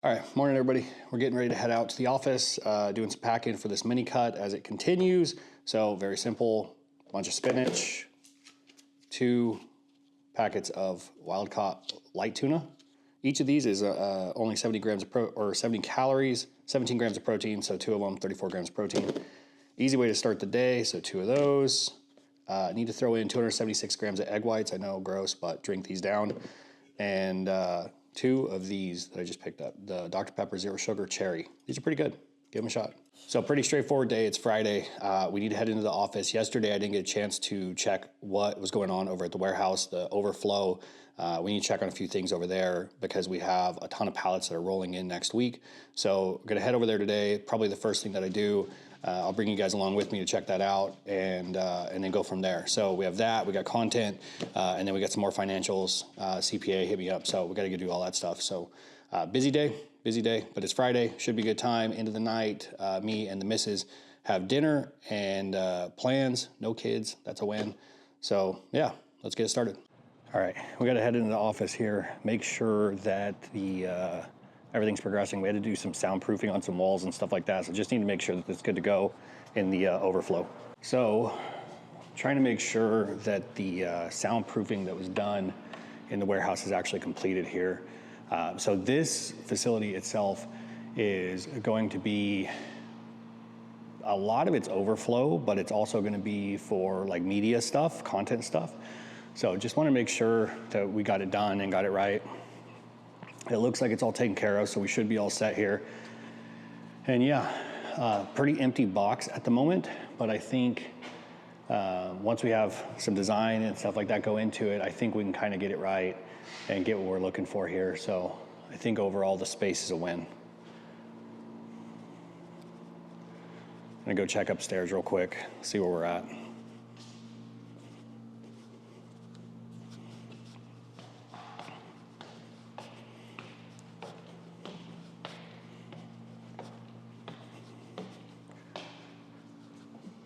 All right, morning everybody. We're getting ready to head out to the office, doing some packing for this mini cut as it continues. So very simple, bunch of spinach, 2 packets of wild caught light tuna. Each of these is only 70 grams of 70 calories, 17 grams of protein, so 2 of them, 34 grams of protein. Easy way to start the day, so 2 of those. Need to throw in 276 grams of egg whites. I know, gross, but drink these down. And 2 of these that I just picked up, the Dr. Pepper Zero Sugar Cherry. These are pretty good. Give them a shot. So pretty straightforward day. It's Friday. We need to head into the office. Yesterday, I didn't get a chance to check what was going on over at the warehouse, the overflow. We need to check on a few things over there because we have a ton of pallets that are rolling in next week. So I'm gonna head over there today. Probably the first thing that I do, I'll bring you guys along with me to check that out and then go from there. So we have that, we got content, and then we got some more financials. CPA hit me up, so we gotta go do all that stuff. So busy day, but it's Friday, should be a good time. End of the night, me and the missus have dinner and plans, no kids, that's a win. So yeah, let's get it started. All right, we gotta head into the office here, make sure that the everything's progressing. We had to do some soundproofing on some walls and stuff like that, so just need to make sure that it's good to go in the overflow. So trying to make sure that the soundproofing that was done in the warehouse is actually completed here. So this facility itself is going to be a lot of its overflow, but it's also going to be for like media stuff, content stuff. So just want to make sure that we got it done and got it right. It looks like it's all taken care of, so we should be all set here. And yeah, pretty empty box at the moment, but I think once we have some design and stuff like that go into it, I think we can kind of get it right and get what we're looking for here. So I think overall the space is a win. I'm gonna go check upstairs real quick, see where we're at.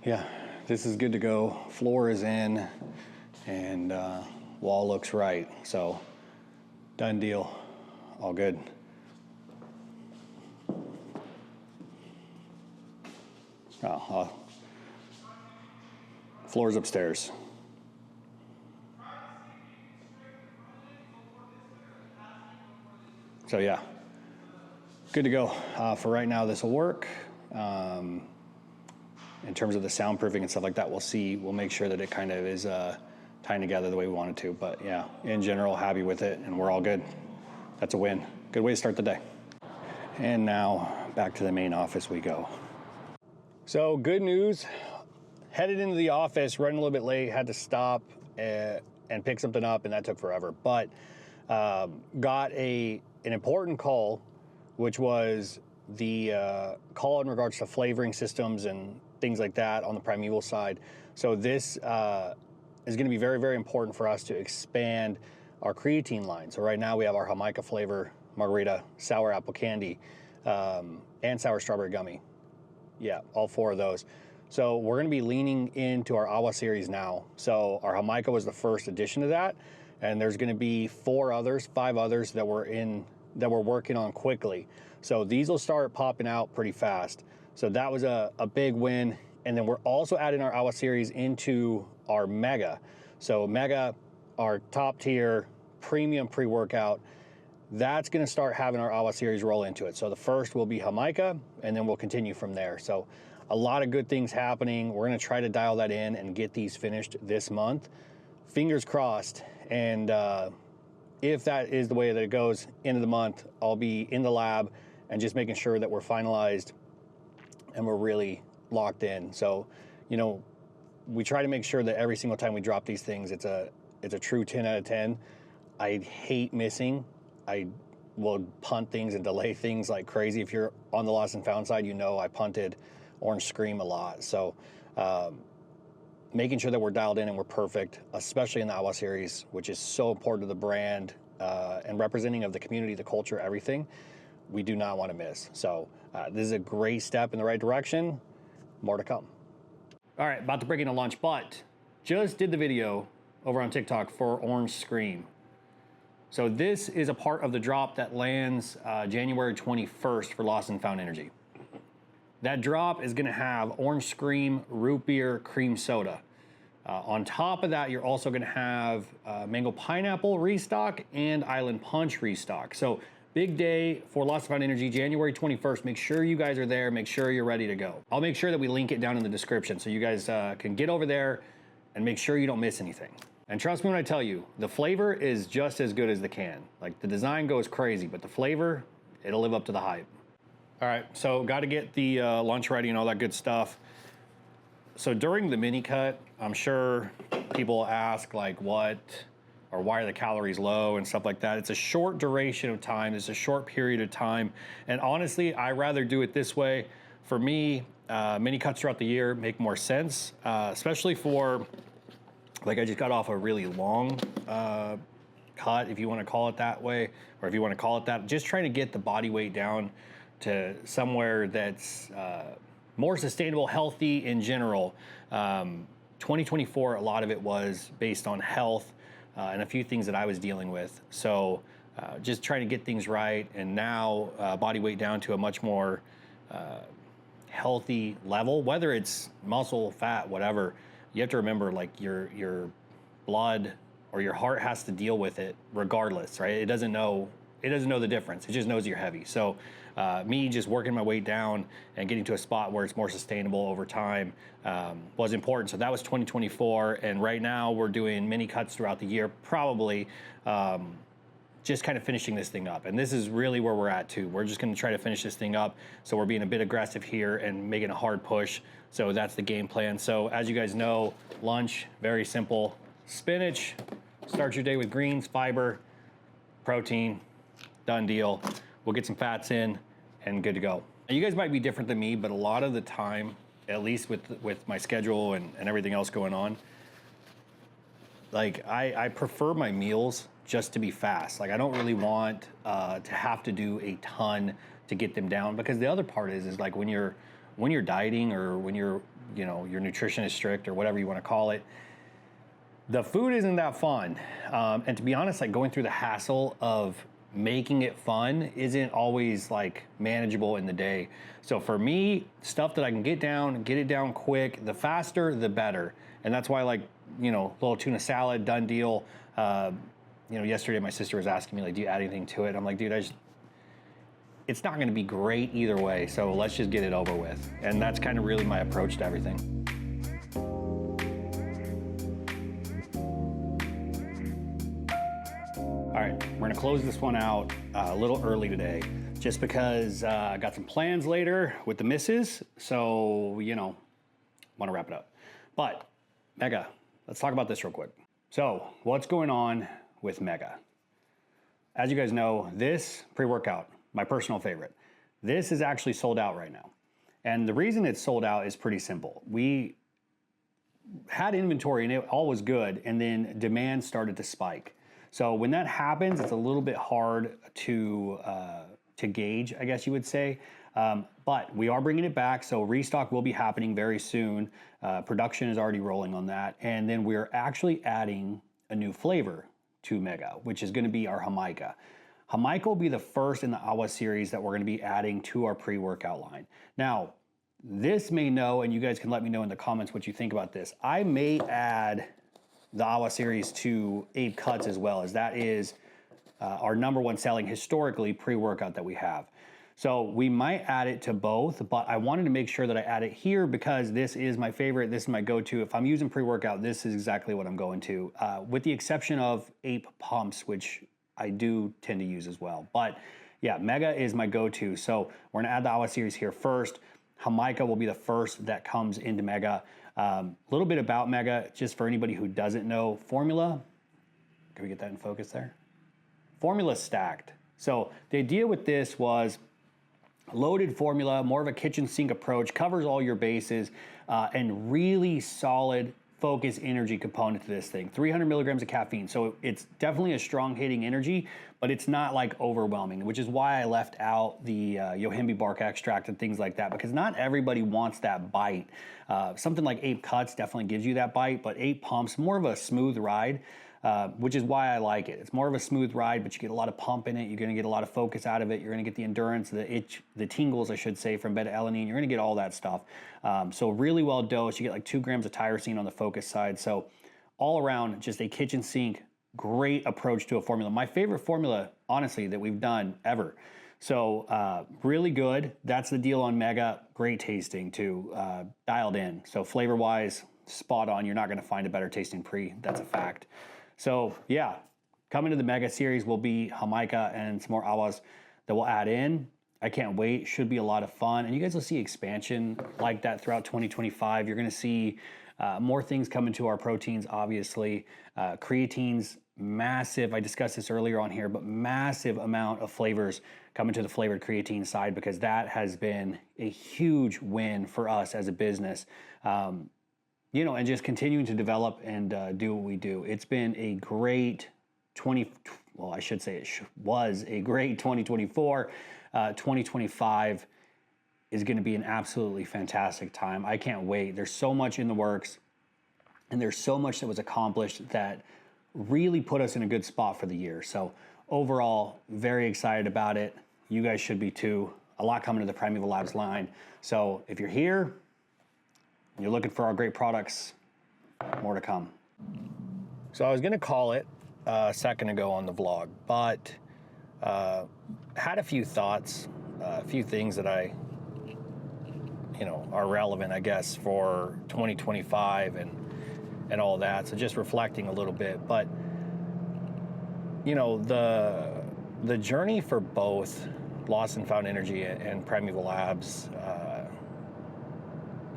Yeah, this is good to go. Floor is in and wall looks right. So done deal, all good. Floor's upstairs. So yeah, good to go. For right now, this will work. In terms of the soundproofing and stuff like that, we'll see. We'll make sure that it kind of is tying together the way we want it to. But yeah, in general, happy with it, and we're all good. That's a win. Good way to start the day. And now back to the main office we go. So good news, headed into the office, running a little bit late, had to stop and pick something up, and that took forever. But got an important call, which was the call in regards to flavoring systems and things like that on the Primeval side. So this is going to be very, very important for us to expand our creatine line. So right now we have our Jamaica flavor margarita, sour apple candy, and sour strawberry gummy. Yeah, all 4 of those. So we're going to be leaning into our Agua series now. So our Jamaica was the first addition to that, and there's going to be 5 others that we're working on quickly. So these will start popping out pretty fast. So that was a big win. And then we're also adding our Agua series into our Mega. So Mega, our top tier premium pre-workout, that's gonna start having our Agua series roll into it. So the first will be Jamaica, and then we'll continue from there. So a lot of good things happening. We're gonna try to dial that in and get these finished this month. Fingers crossed. And if that is the way that it goes, end of the month, I'll be in the lab and just making sure that we're finalized and we're really locked in. So, you know, we try to make sure that every single time we drop these things, it's a true 10 out of 10. I hate missing. I will punt things and delay things like crazy. If you're on the Lost and Found side, you know I punted Orange Scream a lot. So making sure that we're dialed in and we're perfect, especially in the Agua series, which is so important to the brand and representing of the community, the culture, everything, we do not want to miss. So this is a great step in the right direction. More to come. All right, about to break into lunch, but just did the video over on TikTok for Orange Scream. So this is a part of the drop that lands January 21st for Lost and Found Energy. That drop is gonna have Orange Scream, Root Beer, Cream Soda. On top of that, you're also gonna have Mango Pineapple restock and Island Punch restock. So big day for Lost and Found Energy, January 21st. Make sure you guys are there, make sure you're ready to go. I'll make sure that we link it down in the description so you guys can get over there and make sure you don't miss anything. And trust me when I tell you, the flavor is just as good as the can. Like the design goes crazy, but the flavor, it'll live up to the hype. All right, so got to get the lunch ready and all that good stuff. So during the mini cut, I'm sure people ask like what, or why are the calories low and stuff like that. It's a short duration of time. It's a short period of time. And honestly, I rather do it this way. For me, mini cuts throughout the year make more sense, especially for, like I just got off a really long cut, if you want to call it that way, or if you want to call it that, just trying to get the body weight down to somewhere that's more sustainable, healthy in general. 2024, a lot of it was based on health and a few things that I was dealing with. So just trying to get things right, and now body weight down to a much more healthy level, whether it's muscle, fat, whatever. You have to remember, like your blood or your heart has to deal with it regardless, right? It doesn't know the difference. It just knows you're heavy. So me just working my way down and getting to a spot where it's more sustainable over time was important. So that was 2024. And right now we're doing mini cuts throughout the year, probably just kind of finishing this thing up. And this is really where we're at too. We're just gonna try to finish this thing up. So we're being a bit aggressive here and making a hard push. So that's the game plan. So as you guys know, lunch, very simple. Spinach, start your day with greens, fiber, protein, done deal. We'll get some fats in and good to go. Now, you guys might be different than me, but a lot of the time, at least with my schedule and everything else going on, like I prefer my meals just to be fast. Like I don't really want to have to do a ton to get them down, because the other part is like when you're dieting, or when your nutrition is strict, or whatever you want to call it, the food isn't that fun. And to be honest, like going through the hassle of making it fun isn't always like manageable in the day. So for me, stuff that I can get it down quick, the faster, the better. And that's why, like, little tuna salad, done deal. Yesterday my sister was asking me, like, do you add anything to it? I'm like, dude, it's not gonna be great either way. So let's just get it over with. And that's kind of really my approach to everything. All right, we're gonna close this one out a little early today, just because I got some plans later with the missus, so, wanna wrap it up. But Mega, let's talk about this real quick. So what's going on with Mega? As you guys know, this pre-workout, my personal favorite, this is actually sold out right now. And the reason it's sold out is pretty simple. We had inventory and it all was good, and then demand started to spike. So when that happens, it's a little bit hard to gauge, I guess you would say. But we are bringing it back, so restock will be happening very soon. Production is already rolling on that. And then we're actually adding a new flavor to Mega, which is gonna be our Jamaica. Jamaica will be the first in the Agua series that we're gonna be adding to our pre-workout line. Now, this may know, and you guys can let me know in the comments what you think about this. I may add the Agua series to 8 cuts as well, as that is our #1 selling historically pre-workout that we have. So we might add it to both, but I wanted to make sure that I add it here because this is my favorite. This is my go-to. If I'm using pre-workout, this is exactly what I'm going to, with the exception of Ape Pumps, which I do tend to use as well. But yeah, Mega is my go-to. So we're gonna add the Agua series here first. Jamaica will be the first that comes into Mega. A little bit about Mega, just for anybody who doesn't know. Formula, can we get that in focus there? Formula stacked. So the idea with this was loaded formula, more of a kitchen sink approach, covers all your bases, and really solid focus energy component to this thing. 300 milligrams of caffeine. So it's definitely a strong hitting energy, but it's not like overwhelming, which is why I left out the Yohimbe bark extract and things like that, because not everybody wants that bite. Something like Ape Cuts definitely gives you that bite, but Ape Pumps, more of a smooth ride. which is why I like it. It's more of a smooth ride, but you get a lot of pump in it. You're going to get a lot of focus out of it. You're going to get the endurance, the itch, the tingles, I should say, from beta-alanine. You're going to get all that stuff. So really well dosed. You get like 2 grams of tyrosine on the focus side. So all around, just a kitchen sink, great approach to a formula. My favorite formula, honestly, that we've done ever. So really good. That's the deal on Mega. Great tasting too, dialed in. So flavor-wise, spot on. You're not going to find a better tasting pre. That's a fact. So yeah, coming to the Mega series will be Jamaica and some more awas that we'll add in. I can't wait. Should be a lot of fun. And you guys will see expansion like that throughout 2025. You're going to see more things coming to our proteins, obviously. Creatine's massive. I discussed this earlier on here, but massive amount of flavors coming to the flavored creatine side, because that has been a huge win for us as a business. You know, and just continuing to develop and do what we do. It's been a great I should say it was a great 2024. 2025 is going to be an absolutely fantastic time. I can't wait. There's so much in the works, and there's so much that was accomplished that really put us in a good spot for the year. So overall, very excited about it. You guys should be too. A lot coming to the Primeval Labs line. So if you're here, you're looking for our great products, more to come. So I was gonna call it a second ago on the vlog, but had a few thoughts, a few things that are relevant, I guess, for 2025 and all that. So just reflecting a little bit, but the journey for both Lost and Found Energy and Primeval Labs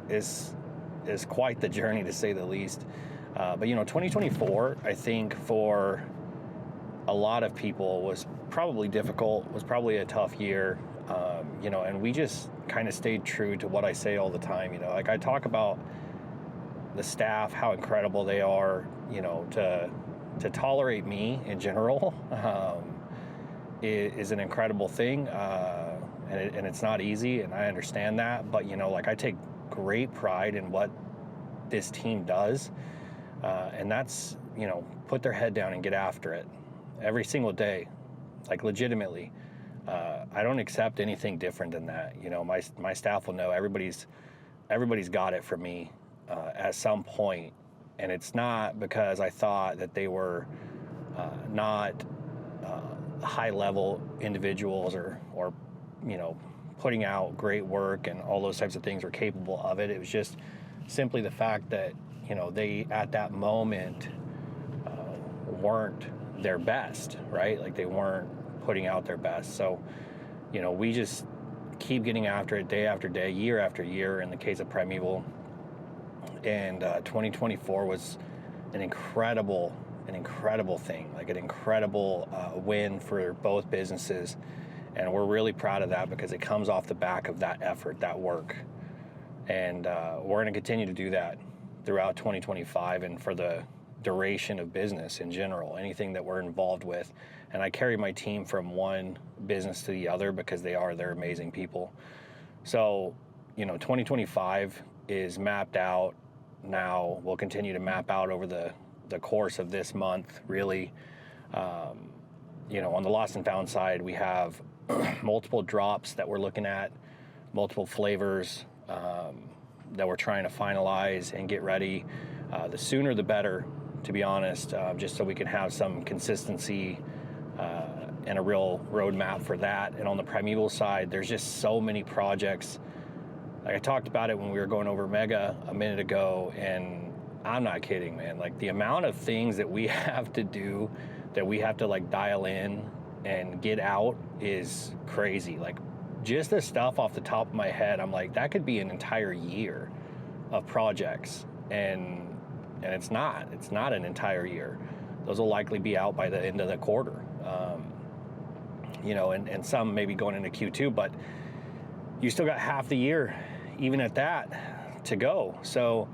is quite the journey, to say the least. But 2024, I think for a lot of people was probably difficult, was probably a tough year, and we just kind of stayed true to what I say all the time. Like I talk about the staff, how incredible they are, to tolerate me in general is an incredible thing, and it's not easy, and I understand that, but I take great pride in what this team does, and that's put their head down and get after it every single day, like legitimately. I don't accept anything different than that. My staff will know everybody's got it from me at some point, and it's not because I thought that they were not high level individuals or putting out great work and all those types of things were capable of it. It was just simply the fact that they at that moment weren't their best, right? Like they weren't putting out their best. So we just keep getting after it day after day, year after year in the case of Primeval. And 2024 was an incredible thing, like an incredible win for both businesses. And we're really proud of that because it comes off the back of that effort, that work. And we're going to continue to do that throughout 2025 and for the duration of business in general, anything that we're involved with. And I carry my team from one business to the other because they're amazing people. So, 2025 is mapped out now. We'll continue to map out over the course of this month, really. On the Lost and Found side, we have multiple drops that we're looking at, multiple flavors that we're trying to finalize and get ready. The sooner the better, to be honest, just so we can have some consistency and a real roadmap for that. And on the Primeval side, there's just so many projects. Like I talked about it when we were going over Mega a minute ago, and I'm not kidding, man. Like the amount of things that we have to do, that we have to like dial in and get out is crazy. Like just the stuff off the top of my head, I'm like, that could be an entire year of projects. And it's not an entire year. Those will likely be out by the end of the quarter. And some maybe going into Q2, but you still got half the year, even at that, to go. So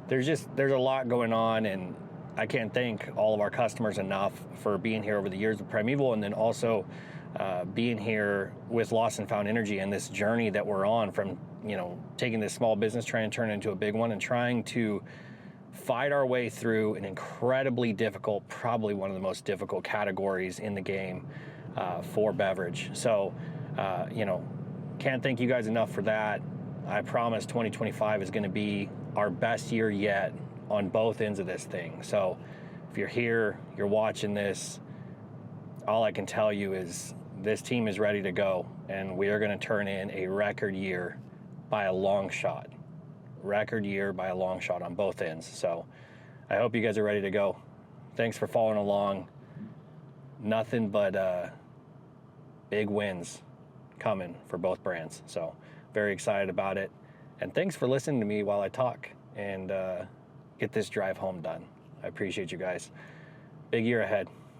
there's a lot going on, and I can't thank all of our customers enough for being here over the years of Primeval, and then also being here with Lost and Found Energy and this journey that we're on from, taking this small business, trying to turn it into a big one, and trying to fight our way through an incredibly difficult, probably one of the most difficult categories in the game for beverage. So, can't thank you guys enough for that. I promise 2025 is going to be our best year yet on both ends of this thing. So if you're here, you're watching this, all I can tell you is this team is ready to go, and we are going to turn in a record year by a long shot. Record year by a long shot on both ends. So I hope you guys are ready to go. Thanks for following along. Nothing but big wins coming for both brands. So very excited about it. And thanks for listening to me while I talk and get this drive home done. I appreciate you guys. Big year ahead.